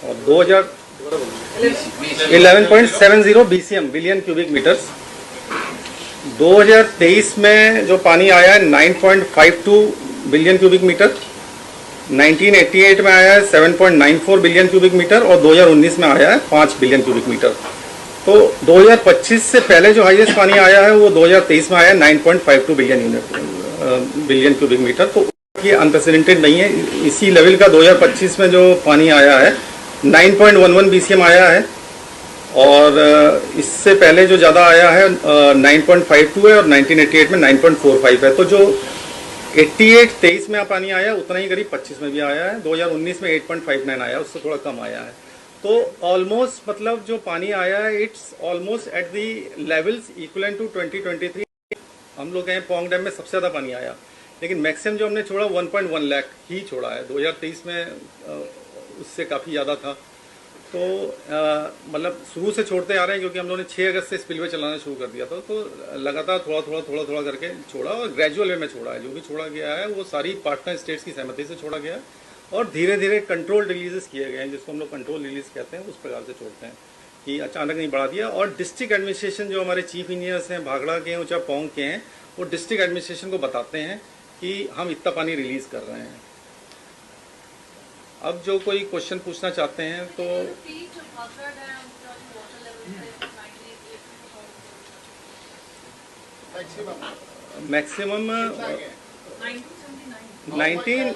और 11.70 BCM billion cubic metres. 2023 में जो पानी आया है 9.52 बिलियन क्यूबिक मीटर, 1988 में आया है 7.94 बिलियन क्यूबिक मीटर और 2019 में आया है 5 बिलियन क्यूबिक मीटर। तो 2025 से पहले जो हाईएस्ट पानी आया है वो 2023 में आया है 9.52 बिलियन क्यूबिक मीटर। तो ये अनप्रेसिडेंटेड नहीं है। इसी लेवल का 2025 में जो पानी आया है 9.11 BCM आया है और इससे पहले जो ज़्यादा आया है 9.52 है और 1988 में 9.45 है। तो जो 23 में पानी आया उतना ही करीब 25 में भी आया है। 2019 में 8.59 आया, उससे थोड़ा कम आया है। तो ऑलमोस्ट मतलब जो पानी आया है it's almost at the levels equivalent to 2023। हम लोग कहें पोंग डैम में सबसे ज़्यादा पानी आया, लेकिन मैक्सिमम जो हमने छोड़ा 1.1 लाख ही छोड़ा है। 2023 में उससे काफ़ी ज़्यादा था। तो मतलब शुरू से छोड़ते आ रहे हैं, क्योंकि हम लोगों ने 6 अगस्त से स्पिलवे चलाना शुरू कर दिया था। तो लगातार थोड़ा थोड़ा करके छोड़ा और ग्रेजुअल वे में छोड़ा है। जो भी छोड़ा गया है वो सारी पार्टनर स्टेट्स की सहमति से छोड़ा गया है और धीरे धीरे कंट्रोल रिलीजेस किए गए हैं, जिसको हम लोग कंट्रोल रिलीज कहते हैं। उस प्रकार से छोड़ते हैं कि अचानक नहीं बढ़ा दिया। और डिस्ट्रिक्ट एडमिनिस्ट्रेशन जो हमारे चीफ इंजीनियर्स हैं भाखड़ा के हैं चाहे पोंग के हैं, वो डिस्ट्रिक्ट एडमिनिस्ट्रेशन को बताते हैं कि हम इतना पानी रिलीज कर रहे हैं। अब जो कोई क्वेश्चन पूछना चाहते हैं तो maximum 19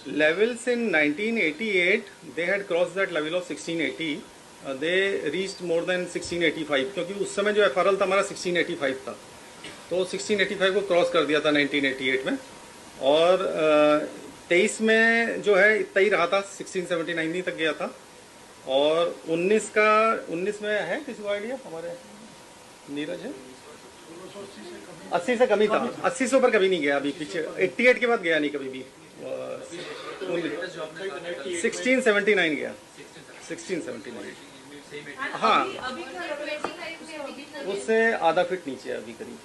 levels in 1988 they had crossed that level of 1680. They reached more than 1685, क्योंकि उस समय जो FRL था हमारा 1685 था। तो 1685 को क्रॉस कर दिया था 1988 में। और 23 में जो है इतना ही रहा था, 1679 तक गया था। और 19 में है किसी को आइडिया? हमारे नीरज है 80 से कमी था, 80 से ऊपर कभी नहीं गया। अभी पीछे 88 के बाद गया नहीं कभी भी। 1679 गया, 1679। हाँ, उससे आधा फीट नीचे है अभी करीब।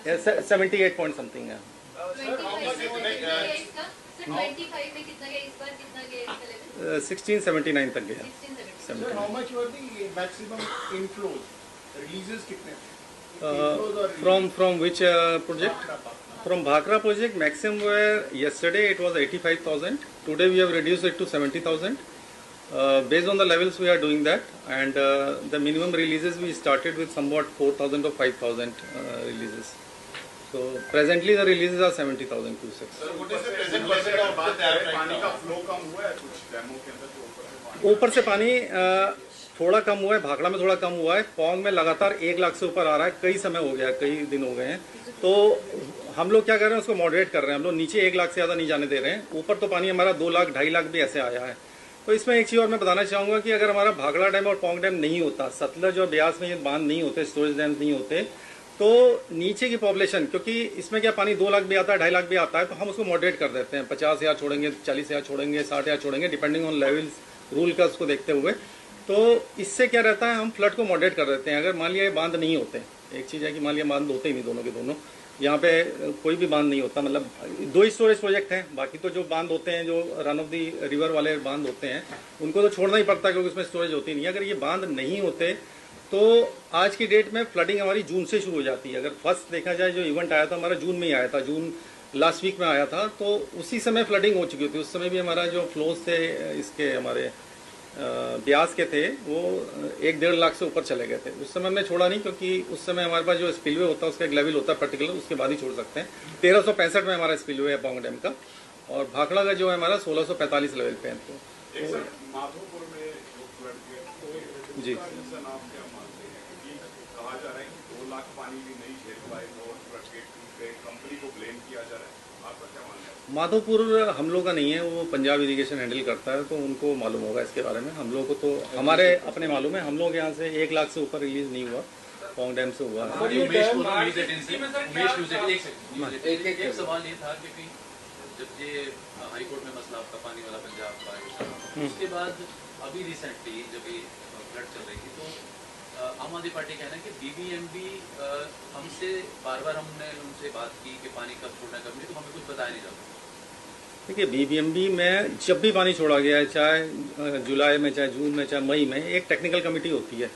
78 पॉइंट समथिंग है। 1679 तक गया। From which project? From Bhakra project, maximum were yesterday it was 85,000. Today we have reduced it to 70,000. Based on the levels we are doing that, and the minimum releases we started with somewhat 4,000 or 5,000 releases. So presently the releases are 70,000 cusecs. ऊपर से पानी थोड़ा कम हुआ है, भाखड़ा में थोड़ा कम हुआ है। पोंग में लगातार 1 लाख से ऊपर आ रहा है, कई समय हो गया, कई दिन हो गए हैं। तो हम लोग क्या कर रहे हैं, उसको मॉडरेट कर रहे हैं। हम लोग नीचे 1 लाख से ज़्यादा नहीं जाने दे रहे हैं। ऊपर तो पानी हमारा 2 लाख 2.5 लाख भी ऐसे आया है। तो इसमें एक चीज़ और मैं बताना चाहूँगा कि अगर हमारा भाखड़ा डैम और पोंग डैम नहीं होता, सतलज और ब्यास में ये बांध नहीं होते, स्टोरेज डैम नहीं होते, तो नीचे की पॉपुलेशन, क्योंकि इसमें क्या पानी 2 लाख भी आता है, 2.5 लाख भी आता है, तो हम उसको मॉडरेट कर देते हैं। 50,000 छोड़ेंगे, 40,000 छोड़ेंगे, 60,000 छोड़ेंगे, डिपेंडिंग ऑन लेवल्स रूल का उसको देखते हुए। तो इससे क्या रहता है, हम फ्लड को मॉडरेट कर देते हैं। अगर मान लिया ये बांध नहीं होते, एक चीज़ है कि मान लिया बांध होते ही नहीं दोनों के दोनों, यहाँ पे कोई भी बांध नहीं होता, मतलब 2 ही स्टोरेज प्रोजेक्ट हैं। बाकी तो जो बांध होते हैं, जो रन ऑफ दी रिवर वाले बांध होते हैं, उनको तो छोड़ना ही पड़ता है, क्योंकि उसमें स्टोरेज होती नहीं है। अगर ये बांध नहीं होते तो आज की डेट में फ्लडिंग हमारी जून से शुरू हो जाती है। अगर फर्स्ट देखा जाए, जो इवेंट आया था हमारा जून में ही आया था, जून लास्ट वीक में आया था, तो उसी समय फ्लडिंग हो चुकी थी। उस समय भी हमारा जो फ्लोज थे इसके हमारे ब्यास के थे, वो 1-1.5 लाख से ऊपर चले गए थे। उस समय हमने छोड़ा नहीं, क्योंकि उस समय हमारे पास जो स्पिलवे होता है उसका एक लेवल होता है पर्टिकुलर, उसके बाद ही छोड़ सकते हैं। 1365 में हमारा स्पिलवे है पोंग डैम का, और भाखड़ा का जो है हमारा 1645 लेवल पे है। तो जी माधोपुर हम लोग का नहीं है, वो पंजाब इरिगेशन हैंडल करता है, तो उनको मालूम होगा इसके बारे में। हम लोग को तो हमारे अपने मालूम है। हम लोग यहाँ से 1 लाख से ऊपर रिलीज नहीं हुआ, पोंग डैम से हुआ। एक सवाल ये था कि जब ये हाई कोर्ट में मसला आपका पानी वाला पंजाब का, उसके बाद अभी रिसेंटली जब ये फ्लड चल रही थी, तो आम आदमी पार्टी कहना है कि बीबीएमबी हमसे बार बार हमने उनसे बात की कि पानी कब छोड़ना कब नहीं, तो हमें कुछ बताया नहीं जाता। देखिए बीबीएमबी में जब भी पानी छोड़ा गया है, चाहे जुलाई में, चाहे जून में, चाहे मई में, एक टेक्निकल कमेटी होती है।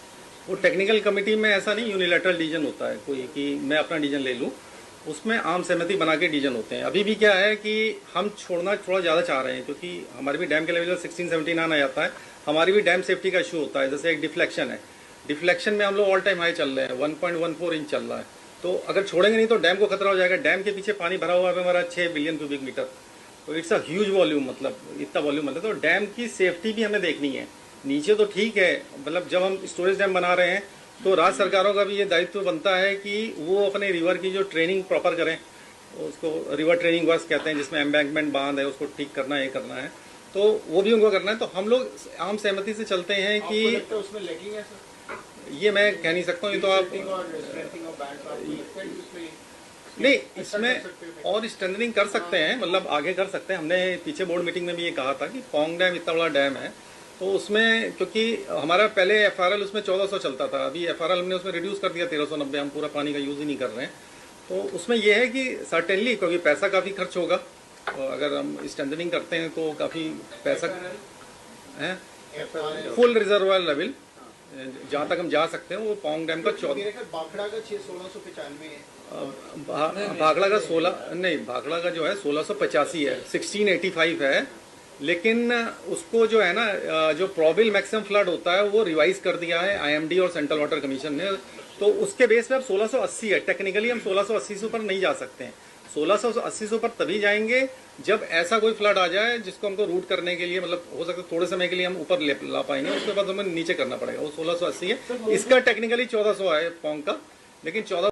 वो टेक्निकल कमेटी में ऐसा नहीं यूनिलैटरल डिसीजन होता है कोई कि मैं अपना डिसीजन ले लूँ, उसमें आम सहमति बना के डिसीजन होते हैं। अभी भी क्या है कि हम छोड़ना थोड़ा ज़्यादा चाह रहे हैं, क्योंकि हमारे भी डैम के लेवल 1679 आ जाता है, हमारी भी डैम सेफ्टी का इशू होता है। जैसे एक डिफ्लेक्शन है, डिफ्लेक्शन में हम लोग ऑल टाइम हाई चल रहे हैं, 1.14 इंच चल रहा है। तो अगर छोड़ेंगे नहीं तो डैम को खतरा हो जाएगा। डैम के पीछे पानी भरा हुआ है हमारा 6 बिलियन क्यूबिक मीटर, तो इट्स अ ह्यूज वॉल्यूम, मतलब इतना वॉल्यूम मतलब। तो डैम की सेफ्टी भी हमें देखनी है। नीचे तो ठीक है, मतलब जब हम स्टोरेज डैम बना रहे हैं तो राज्य सरकारों का भी ये दायित्व बनता है कि वो अपने रिवर की जो ट्रेनिंग प्रॉपर करें, उसको रिवर ट्रेनिंग वर्क कहते हैं, जिसमें एम्बैंकमेंट बांध है उसको ठीक करना है, ये करना है, तो वो भी उनको करना है। तो हम लोग आम सहमति से चलते हैं कि उसमें लैकिंग है सर, ये मैं कह नहीं सकता हूँ, ये तो आप नहीं, इसमें और स्ट्रेंथनिंग कर सकते हैं, मतलब आगे कर सकते हैं। हमने पीछे बोर्ड मीटिंग में भी ये कहा था कि पोंग डैम इतना बड़ा डैम है, तो उसमें क्योंकि हमारा पहले एफआरएल उसमें 1400 चलता था, अभी एफआरएल हमने उसमें रिड्यूस कर दिया 1390, हम पूरा पानी का यूज ही नहीं कर रहे हैं। तो उसमें यह है कि सर्टेनली, क्योंकि पैसा काफ़ी खर्च होगा, तो अगर हम स्ट्रेंथनिंग करते हैं तो काफ़ी पैसा है। फुल रिजर्वायर लेवल जहाँ तक हम जा सकते हैं वो पोंग डैम का 14, भाखड़ा का 1695 है, भाखड़ा का 16 नहीं, भाखड़ा का जो है 1685 है, 1685 है। लेकिन उसको जो है ना, जो प्रोबेबल मैक्सिमम फ्लड होता है वो रिवाइज कर दिया है आईएमडी और सेंट्रल वाटर कमीशन ने, तो उसके बेस पे अब 1680 है। टेक्निकली हम 1680 से ऊपर नहीं जा सकते हैं। 1680 से ऊपर तभी जाएंगे जब ऐसा कोई फ्लड आ जाए जिसको हमको रूट करने के लिए, मतलब हो सकता है थोड़े समय के लिए हम ऊपर ला पाएंगे, उसके बाद हमें नीचे करना पड़ेगा। वो 1680 है, इसका टेक्निकली 1400 है पोंग का, लेकिन 14